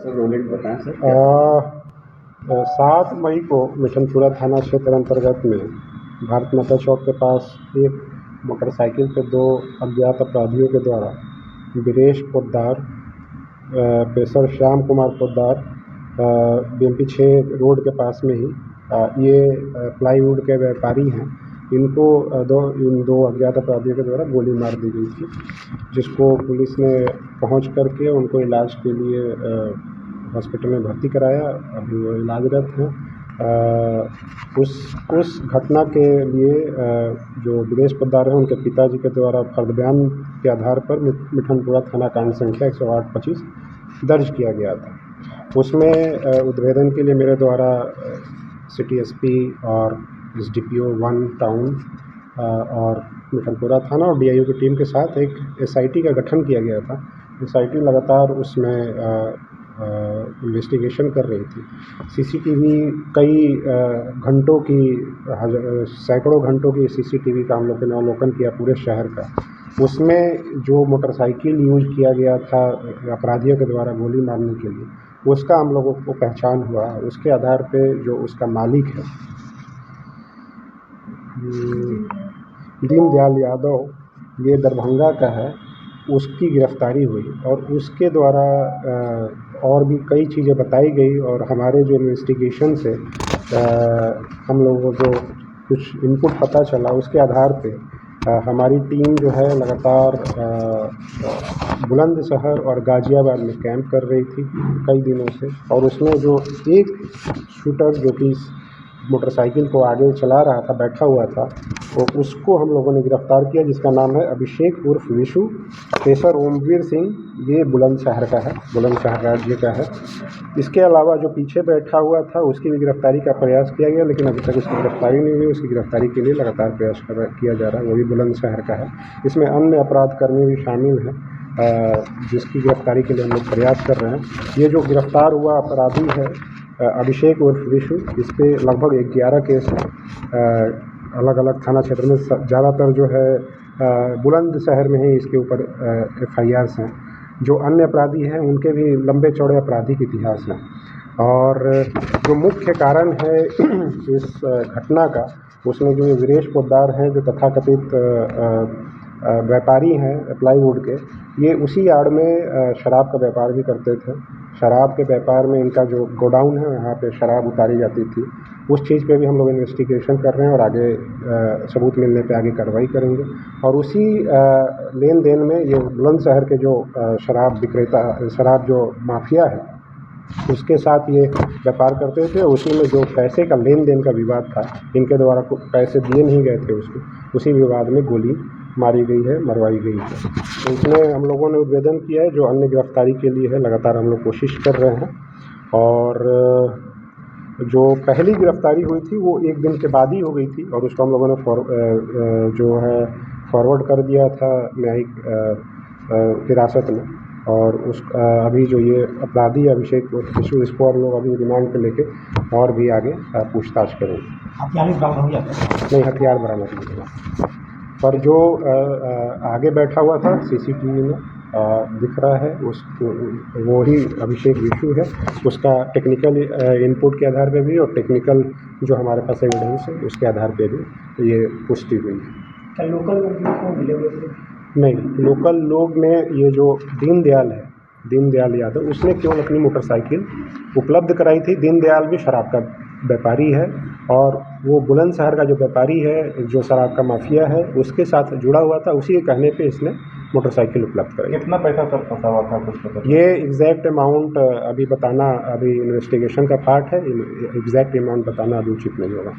Sir roulette बताएं sir. 7 मई को मिठनपुरा थाना क्षेत्र अंतर्गत में भारत माता चौक के पास एक मोटरसाइकिल पे 2 अज्ञात अपराधियों के द्वारा Viresh Poddar, pressure Shyam Kumar Poddar, BMP 6 road के पास में ही ये प्लाईवुड के व्यापारी हैं। इनको इन 2 अज्ञात अपराधियों के द्वारा गोली मार दी गई थी, जिसको पुलिस ने पहुंच करके उनको इलाज के लिए हॉस्पिटल में भर्ती कराया। अभी वो इलाजरत हैं। उस घटना के लिए जो वीरेश पोद्दार हैं उनके पिताजी के द्वारा फर्द बयान के आधार पर मिठनपुरा थाना कांड संख्या 108-25 दर्ज किया गया था। उसमें उद्भेदन के लिए मेरे द्वारा सिटी SP और SDPO 1 टाउन और मिठनपुरा थाना और DIO की टीम के साथ एक SIT का गठन किया गया था। SIT लगातार उसमें इन्वेस्टिगेशन कर रही थी। CCTV कई घंटों की सैकड़ों घंटों की CCTV का हम लोग ने अवलोकन किया पूरे शहर का। उसमें जो मोटरसाइकिल यूज किया गया था अपराधियों के द्वारा गोली मारने के लिए, उसका हम लोगों को पहचान हुआ। उसके आधार पे जो उसका मालिक है दीनदयाल यादव, ये दरभंगा का है, उसकी गिरफ्तारी हुई और उसके द्वारा और भी कई चीज़ें बताई गई। और हमारे जो इन्वेस्टिगेशन से हम लोगों को कुछ इनपुट पता चला, उसके आधार पे हमारी टीम जो है लगातार बुलंदशहर और गाज़ियाबाद में कैंप कर रही थी कई दिनों से। और उसमें जो एक शूटर जो कि मोटरसाइकिल को आगे चला रहा था, बैठा हुआ था, तो उसको हम लोगों ने गिरफ्तार किया, जिसका नाम है अभिषेक उर्फ विशु। पेशर ओमवीर सिंह, ये बुलंदशहर का है, बुलंदशहर राज्य का है। इसके अलावा जो पीछे बैठा हुआ था उसकी भी गिरफ्तारी का प्रयास किया गया, लेकिन अभी तक उसकी गिरफ्तारी नहीं हुई। उसकी गिरफ्तारी के लिए लगातार प्रयास किया जा रहा है, वो भी बुलंदशहर का है। इसमें अन्य अपराधकर्मी भी शामिल हैं, जिसकी गिरफ्तारी के लिए हम लोग प्रयास कर रहे हैं। ये जो गिरफ्तार हुआ अपराधी है अभिषेक उर्फ विशु, इस पे लगभग 11 केस हैं अलग अलग थाना क्षेत्र में। ज़्यादातर जो है बुलंदशहर में ही इसके ऊपर FIRs हैं। जो अन्य अपराधी हैं उनके भी लंबे चौड़े आपराधिक इतिहास हैं। और जो मुख्य कारण है इस घटना का, उसमें जो वीरेश पोद्दार हैं, जो तथाकथित व्यापारी हैं प्लाईवुड के, ये उसी आड़ में शराब का व्यापार भी करते थे। शराब के व्यापार में इनका जो गोडाउन है, वहाँ पे शराब उतारी जाती थी। उस चीज़ पे भी हम लोग इन्वेस्टिगेशन कर रहे हैं और आगे सबूत मिलने पे आगे कार्रवाई करेंगे। और उसी लेन देन में ये बुलंदशहर के जो शराब विक्रेता, शराब जो माफिया है, उसके साथ ये व्यापार करते थे। उसी में जो पैसे का लेन देन का विवाद था, इनके द्वारा पैसे दिए नहीं गए थे उसको, उसी विवाद में गोली मारी गई है, मरवाई गई है। तो इसमें हम लोगों ने उद्भेदन किया है। जो अन्य गिरफ्तारी के लिए है, लगातार हम लोग कोशिश कर रहे हैं। और जो पहली गिरफ्तारी हुई थी वो 1 दिन के बाद ही हो गई थी, और उसको हम लोगों ने जो है फॉरवर्ड कर दिया था न्यायिक हिरासत में। और अभी जो ये अपराधी अभिषेक विशु, इसको हम लोग अभी रिमांड पे लेके और भी आगे पूछताछ करेंगे। हथियार बरामद हो गया? नहीं, हथियार बरामद नहीं हुआ। पर जो आगे बैठा हुआ था CCTV में दिख रहा है, वो ही अभिषेक विशु है। उसका टेक्निकल इनपुट के आधार पे भी और टेक्निकल जो हमारे पास एविडेंस है उसके आधार पे भी ये पुष्टि हुई है। क्या लोकल लोग को मिले हुए थे? नहीं, लोकल लोग में ये जो दीनदयाल है, दीनदयाल यादव, उसने केवल अपनी मोटरसाइकिल उपलब्ध कराई थी। दीनदयाल भी शराब का व्यापारी है, और वो बुलंदशहर का जो व्यापारी है, जो शराब का माफिया है, उसके साथ जुड़ा हुआ था। उसी के कहने पे इसने मोटरसाइकिल उपलब्ध कराई। कितना पैसा सर फंसा हुआ था कुछ पता? ये एग्जैक्ट अमाउंट अभी बताना, अभी इन्वेस्टिगेशन का पार्ट है, एग्जैक्ट अमाउंट बताना अभी उचित नहीं होगा।